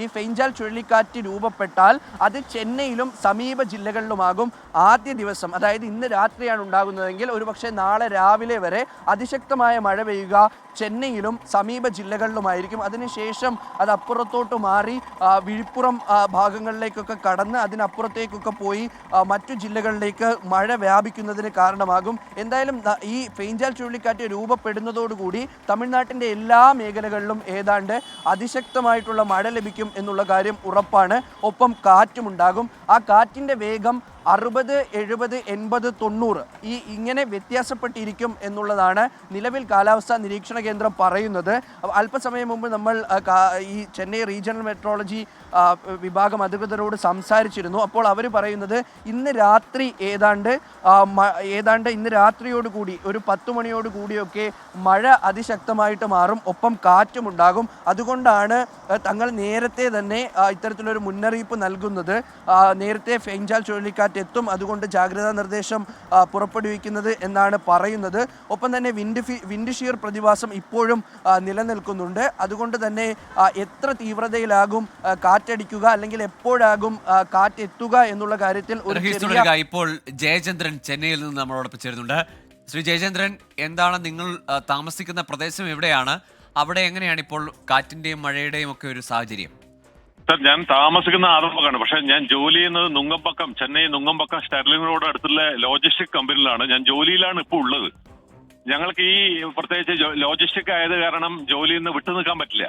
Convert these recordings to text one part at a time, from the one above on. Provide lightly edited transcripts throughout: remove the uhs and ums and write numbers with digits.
ഈ ഫെയ്ഞ്ചാൽ ചുഴലിക്കാറ്റ് രൂപപ്പെട്ടാൽ അത് ചെന്നൈയിലും സമീപ ജില്ലകളിലുമാകും ആദ്യ ദിവസം. അതായത് ഇന്ന് രാത്രിയാണ് ഉണ്ടാകുന്നതെങ്കിൽ ഒരുപക്ഷെ നാളെ രാവിലെ വരെ അതിശക്തമായ മഴ പെയ്യുക ചെന്നൈയിലും സമീപ ജില്ലകളിലുമായിരിക്കും. അതിനുശേഷം അത് അപ്പുറത്തോട്ട് മാറി വിഴുപ്പുറം ഭാഗങ്ങളിലേക്കൊക്കെ കടന്ന് അതിനപ്പുറത്തേക്കൊക്കെ പോയി മറ്റു ജില്ലകളിലേക്ക് മഴ വ്യാപിക്കുന്നതിന് കാരണമാകും. എന്തായാലും ഈ ഫെയ്ഞ്ചാൽ ചുഴലിക്കാറ്റ് രൂപപ്പെടുന്നതോടുകൂടി തമിഴ്നാട്ടിൻ്റെ എല്ലാ മേഖലകളിലും ഏതാണ്ട് അതിശക്തമായിട്ടുള്ള മഴ ലഭിക്കും എന്നുള്ള കാര്യം ഉറപ്പാണ്. ഒപ്പം കാറ്റുമുണ്ടാകും. ആ കാറ്റിൻ്റെ വേഗം 60, 70, 80, 90 ഇങ്ങനെ വ്യത്യാസപ്പെട്ടിരിക്കും എന്നുള്ളതാണ് നിലവിൽ കാലാവസ്ഥാ നിരീക്ഷണ കേന്ദ്രം പറയുന്നത്. അല്പസമയം മുമ്പ് നമ്മൾ ഈ ചെന്നൈ റീജിയണൽ മെട്രോളജി വിഭാഗം അധികൃതരോട് സംസാരിച്ചിരുന്നു. അപ്പോൾ അവർ പറയുന്നത് ഇന്ന് രാത്രി ഏതാണ്ട് ഇന്ന് രാത്രിയോടുകൂടി ഒരു 10 മണിയോട് കൂടിയൊക്കെ മഴ അതിശക്തമായിട്ട് മാറും. ഒപ്പം കാറ്റുമുണ്ടാകും. അതുകൊണ്ടാണ് തങ്ങൾ നേരത്തെ തന്നെ ഇത്തരത്തിലൊരു മുന്നറിയിപ്പ് നൽകുന്നത്. നേരത്തെ ഫെയ്ഞ്ചാൽ ചുഴലിക്കാറ്റ് എത്തും, അതുകൊണ്ട് ജാഗ്രതാ നിർദ്ദേശം പുറപ്പെടുവിക്കുന്നത് എന്നാണ് പറയുന്നത്. ഒപ്പം തന്നെ വിൻഡ് ഷിയർ പ്രതിഭാസം ഇപ്പോഴും നിലനിൽക്കുന്നുണ്ട്. അതുകൊണ്ട് തന്നെ എത്ര തീവ്രതയിലാകും കാറ്റടിക്കുക അല്ലെങ്കിൽ എപ്പോഴാകും കാറ്റെത്തുക എന്നുള്ള കാര്യത്തിൽ ഇപ്പോൾ ജയചന്ദ്രൻ ചെന്നൈയിൽ നിന്ന് നമ്മളോടൊപ്പം ചേരുന്നുണ്ട്. ശ്രീ ജയചന്ദ്രൻ, എന്താണ് നിങ്ങൾ താമസിക്കുന്ന പ്രദേശം എവിടെയാണ്? അവിടെ എങ്ങനെയാണ് ഇപ്പോൾ കാറ്റിന്റെയും മഴയുടെയും ഒക്കെ ഒരു സാഹചര്യം? സർ, ഞാൻ താമസിക്കുന്ന ആറന്മുഖാണ്. പക്ഷെ ഞാൻ ജോലി ചെയ്യുന്നത് നുങ്കമ്പക്കം, ചെന്നൈ നുങ്കമ്പക്കം സ്റ്റെർലിംഗ് റോഡ് അടുത്തുള്ള ലോജിസ്റ്റിക് കമ്പനിയിലാണ്. ഞാൻ ജോലിയിലാണ് ഇപ്പോൾ ഉള്ളത്. ഞങ്ങൾക്ക് ഈ പ്രത്യേകിച്ച് ലോജിസ്റ്റിക് ആയത് കാരണം ജോലിയിൽ നിന്ന് വിട്ടു നിൽക്കാൻ പറ്റില്ല.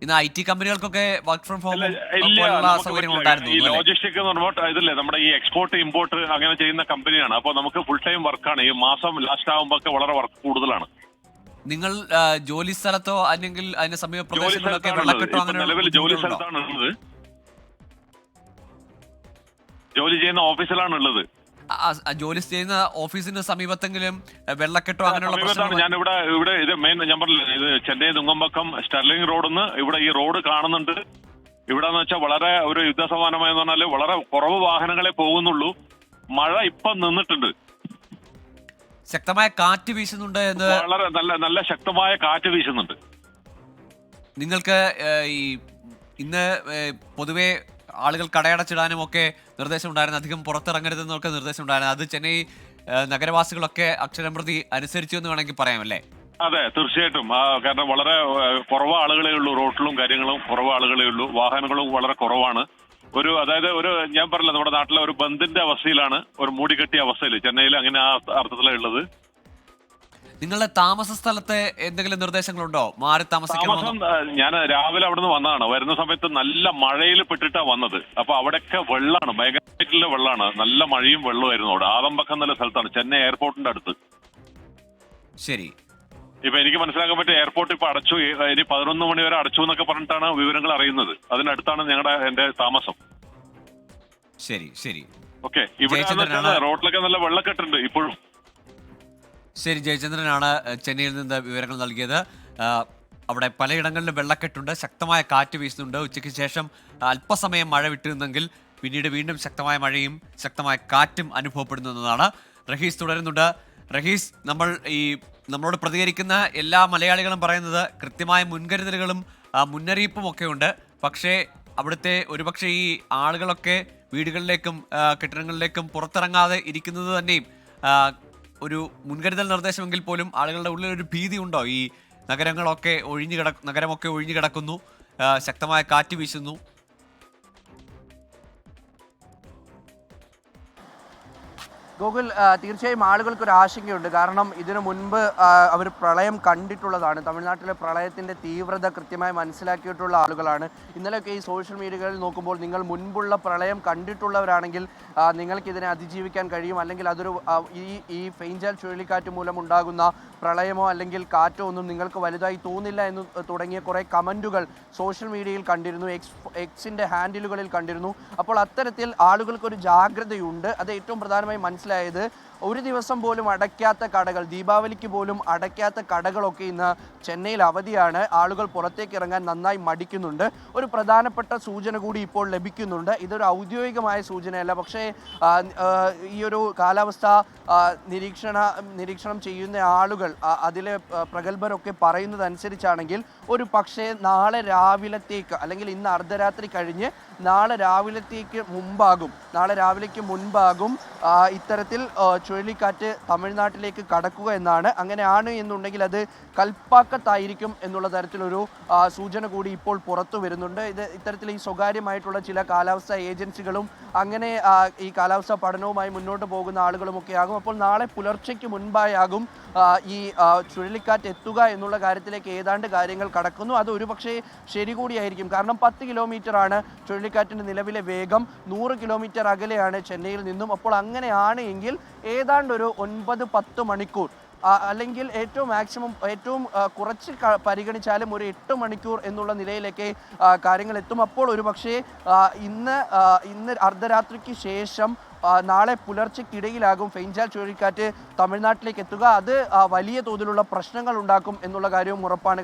ഇന്ന് IT കമ്പനികൾക്കൊക്കെ വർക്ക് ഫ്രം ഹോം ഈ ലോജിസ്റ്റിക് എന്ന് പറയുമ്പോൾ ഇതില്ലേ നമ്മുടെ ഈ എക്സ്പോർട്ട് ഇമ്പോർട്ട് അങ്ങനെ ചെയ്യുന്ന കമ്പനിയാണ്. അപ്പോൾ നമുക്ക് ഫുൾ ടൈം വർക്കാണ്. ഈ മാസം ലാസ്റ്റ് ആകുമ്പോൾ വളരെ വർക്ക് കൂടുതലാണ്. നിങ്ങൾ ജോലി സ്ഥലത്തോ അല്ലെങ്കിൽ അതിന്റെ സമീപ പ്രദേശങ്ങളിലൊക്കെ വെള്ളക്കെട്ടോ അങ്ങനെ നിലവിൽ ജോലി സ്ഥലത്താണ് ഉള്ളത്. ജോലി ചെയ്യുന്ന ഓഫീസിലാണ് ഉള്ളത്. ജോലി ചെയ്യുന്ന ഓഫീസിന് സമീപത്തെങ്കിലും വെള്ളക്കെട്ടോ അങ്ങനെയുള്ള ഞാൻ ഇവിടെ ഇത് മെയിൻ ഞാൻ പറഞ്ഞില്ല, ഇത് ചെന്നൈ നുങ്കമ്പക്കം സ്റ്റെർലിംഗ് റോഡിന്ന് ഇവിടെ ഈ റോഡ് കാണുന്നുണ്ട്. ഇവിടെ എന്ന് വെച്ചാൽ വളരെ ഒരു യുദ്ധസമാനമായെന്ന് പറഞ്ഞാൽ വളരെ കുറവ് വാഹനങ്ങളെ പോകുന്നുള്ളൂ. മഴ ഇപ്പം നിന്നിട്ടുണ്ട്. ശക്തമായ കാറ്റ് വീശുന്നുണ്ട് എന്ന് വളരെ നല്ല ശക്തമായ കാറ്റ് വീശുന്നുണ്ട്. നിങ്ങൾക്ക് ഈ ഇന്ന് പൊതുവെ ആളുകൾ കടയടച്ചിടാനും ഒക്കെ നിർദ്ദേശം ഉണ്ടായിരുന്നു, അധികം പുറത്തിറങ്ങരുതെന്നൊക്കെ നിർദ്ദേശം ഉണ്ടായിരുന്നു. അത് ചെന്നൈ നഗരവാസികളൊക്കെ അക്ഷരം പ്രതി അനുസരിച്ചു എന്ന് വേണമെങ്കിൽ പറയാമല്ലേ? അതെ, തീർച്ചയായിട്ടും. കാരണം വളരെ കുറവ് ആളുകളേ ഉള്ളൂ, റോഡിലും കാര്യങ്ങളും കുറവ് ആളുകളേ ഉള്ളൂ, വാഹനങ്ങളും വളരെ കുറവാണ്. അതായത് ഞാൻ പറഞ്ഞില്ല, നമ്മുടെ നാട്ടിലെ ഒരു ബന്ദിന്റെ അവസ്ഥയിലാണ്, ഒരു മൂടിക്കെട്ടിയ അവസ്ഥയിൽ ചെന്നൈയിൽ അങ്ങനെ ആ അർത്ഥത്തിലാണ് ഉള്ളത്. നിങ്ങളുടെ താമസ സ്ഥലത്തെ എന്തെങ്കിലും നിർദ്ദേശങ്ങളുണ്ടോ? മാറി താമസം? ഞാൻ രാവിലെ അവിടെ നിന്ന് വന്നതാണ്. വരുന്ന സമയത്ത് നല്ല മഴയിൽ പെട്ടിട്ടാ വന്നത്. അപ്പൊ അവിടെയൊക്കെ വെള്ളമാണ്, ഭയങ്കരമായിട്ടുള്ള വെള്ളമാണ്. നല്ല മഴയും വെള്ളമായിരുന്നു അവിടെ. ആദംബക്കം എന്നുള്ള സ്ഥലത്താണ്, ചെന്നൈ എയർപോർട്ടിന്റെ അടുത്ത്. ശരി. ഇപ്പൊ എനിക്ക് മനസ്സിലാക്കാൻ പറ്റിയ എയർപോർട്ട് ഇപ്പൊ അടച്ചു. ഇനി 11 മണി വരെ അടച്ചു എന്നൊക്കെ പറഞ്ഞിട്ടാണ് വിവരങ്ങൾ അറിയുന്നത്. അതിനടുത്താണ് എന്റെ താമസം. ശരി ശരി. ഓക്കെ. ഇവിടെ റോഡിലൊക്കെ നല്ല വെള്ളക്കെട്ടുണ്ട് ഇപ്പോഴും. ശരി, ജയചന്ദ്രനാണ് ചെന്നൈയിൽ നിന്ന് വിവരങ്ങൾ നൽകിയത്. അവിടെ പലയിടങ്ങളിലും വെള്ളക്കെട്ടുണ്ട്, ശക്തമായ കാറ്റ് വീശുന്നുണ്ട്. ഉച്ചയ്ക്ക് ശേഷം അല്പസമയം മഴ വിട്ടുനിന്നെങ്കിൽ പിന്നീട് വീണ്ടും ശക്തമായ മഴയും ശക്തമായ കാറ്റും അനുഭവപ്പെടുന്നതാണ്. റഹീസ് തുടരുന്നുണ്ട്. റഹീസ്, നമ്മളോട് പ്രതികരിക്കുന്ന എല്ലാ മലയാളികളും പറയുന്നത് കൃത്യമായ മുൻകരുതലുകളും മുന്നറിയിപ്പും ഒക്കെ ഉണ്ട്. പക്ഷേ അവിടുത്തെ ഒരുപക്ഷെ ഈ ആളുകളൊക്കെ വീടുകളിലേക്കും കെട്ടിടങ്ങളിലേക്കും പുറത്തിറങ്ങാതെ ഇരിക്കുന്നത് തന്നെയും ഒരു മുൻകരുതൽ നിർദ്ദേശമെങ്കിൽ പോലും ആളുകളുടെ ഉള്ളിൽ ഒരു ഭീതി ഉണ്ടോ? ഈ നഗരമൊക്കെ ഒഴിഞ്ഞു കിടക്കുന്നു, ശക്തമായ കാറ്റ് വീശുന്നു. ഗോകുൽ, തീർച്ചയായും ആളുകൾക്കൊരു ആശങ്കയുണ്ട്. കാരണം ഇതിനു മുൻപ് അവർ പ്രളയം കണ്ടിട്ടുള്ളതാണ്. തമിഴ്നാട്ടിലെ പ്രളയത്തിൻ്റെ തീവ്രത കൃത്യമായി മനസ്സിലാക്കിയിട്ടുള്ള ആളുകളാണ്. ഇന്നലെയൊക്കെ ഈ സോഷ്യൽ മീഡിയകളിൽ നോക്കുമ്പോൾ നിങ്ങൾ മുൻപുള്ള പ്രളയം കണ്ടിട്ടുള്ളവരാണെങ്കിൽ നിങ്ങൾക്കിതിനെ അതിജീവിക്കാൻ കഴിയും, അല്ലെങ്കിൽ അതൊരു ഈ ഫെയ്ഞ്ചാൽ ചുഴലിക്കാറ്റ് മൂലമുണ്ടാകുന്ന പ്രളയമോ അല്ലെങ്കിൽ കാറ്റോ ഒന്നും നിങ്ങൾക്ക് വലുതായി തോന്നില്ല എന്ന് തുടങ്ങിയ കുറേ കമൻറ്റുകൾ സോഷ്യൽ മീഡിയയിൽ കണ്ടിരുന്നു, എക്സിൻ്റെ ഹാൻഡിലുകളിൽ കണ്ടിരുന്നു. അപ്പോൾ അത്തരത്തിൽ ആളുകൾക്കൊരു ജാഗ്രതയുണ്ട്. അത് ഏറ്റവും പ്രധാനമായി മനസ്സിലായത് ഒരു ദിവസം പോലും അടയ്ക്കാത്ത കടകൾ, ദീപാവലിക്ക് പോലും അടയ്ക്കാത്ത കടകളൊക്കെ ഇന്ന് ചെന്നൈയിൽ അവധിയാണ്. ആളുകൾ പുറത്തേക്ക് ഇറങ്ങാൻ നന്നായി മടിക്കുന്നുണ്ട്. ഒരു പ്രധാനപ്പെട്ട സൂചന കൂടി ഇപ്പോൾ ലഭിക്കുന്നുണ്ട്. ഇതൊരു ഔദ്യോഗികമായ സൂചനയല്ല, പക്ഷേ ഈ ഒരു കാലാവസ്ഥ നിരീക്ഷണം ചെയ്യുന്ന ആളുകൾ, അതിലെ പ്രഗത്ഭരൊക്കെ പറയുന്നതനുസരിച്ചാണെങ്കിൽ ഒരു പക്ഷേ നാളെ രാവിലത്തേക്ക് അല്ലെങ്കിൽ ഇന്ന് അർദ്ധരാത്രി കഴിഞ്ഞ് നാളെ രാവിലത്തേക്ക് മുൻപാകും ഇത്തരത്തിൽ ചുഴലിക്കാറ്റ് തമിഴ്നാട്ടിലേക്ക് കടക്കുക എന്നാണ്. അങ്ങനെയാണ് എന്നുണ്ടെങ്കിൽ അത് കൽപ്പാക്കത്തായിരിക്കും എന്നുള്ള തരത്തിലൊരു സൂചന കൂടി ഇപ്പോൾ പുറത്തു വരുന്നുണ്ട്. ഇത്തരത്തിൽ ഈ സ്വകാര്യമായിട്ടുള്ള ചില കാലാവസ്ഥാ ഏജൻസികളും അങ്ങനെ ഈ കാലാവസ്ഥാ പഠനവുമായി മുന്നോട്ട് പോകുന്ന ആളുകളുമൊക്കെ ആകും. അപ്പോൾ നാളെ പുലർച്ചയ്ക്ക് മുൻപായാകും ഈ ചുഴലിക്കാറ്റ് എത്തുക എന്നുള്ള കാര്യത്തിലേക്ക് ഏതാണ്ട് കാര്യങ്ങൾ കടക്കുന്നു. അത് ഒരുപക്ഷെ ശരി കൂടിയായിരിക്കും. കാരണം 10 കിലോമീറ്ററാണ് ചുഴലിക്കാറ്റിൻ്റെ നിലവിലെ വേഗം, 100 കിലോമീറ്റർ അകലെയാണ് ചെന്നൈയിൽ നിന്നും. അപ്പോൾ അങ്ങനെയാണ് എങ്കിൽ ഏതാണ്ട് ഒരു 9-10 മണിക്കൂർ, അല്ലെങ്കിൽ ഏറ്റവും കുറച്ച് പരിഗണിച്ചാലും ഒരു 8 മണിക്കൂർ എന്നുള്ള നിലയിലേക്ക് കാര്യങ്ങൾ എത്തും. അപ്പോൾ ഒരു പക്ഷേ ഇന്ന് അർദ്ധരാത്രിക്ക് ശേഷം നാളെ പുലർച്ചയ്ക്കിടയിലാകും ഫെയ്ഞ്ചാൽ ചുഴലിക്കാറ്റ് തമിഴ്നാട്ടിലേക്ക് എത്തുക. അത് വലിയ തോതിലുള്ള പ്രശ്നങ്ങൾ ഉണ്ടാക്കും എന്നുള്ള കാര്യവും ഉറപ്പാണ്.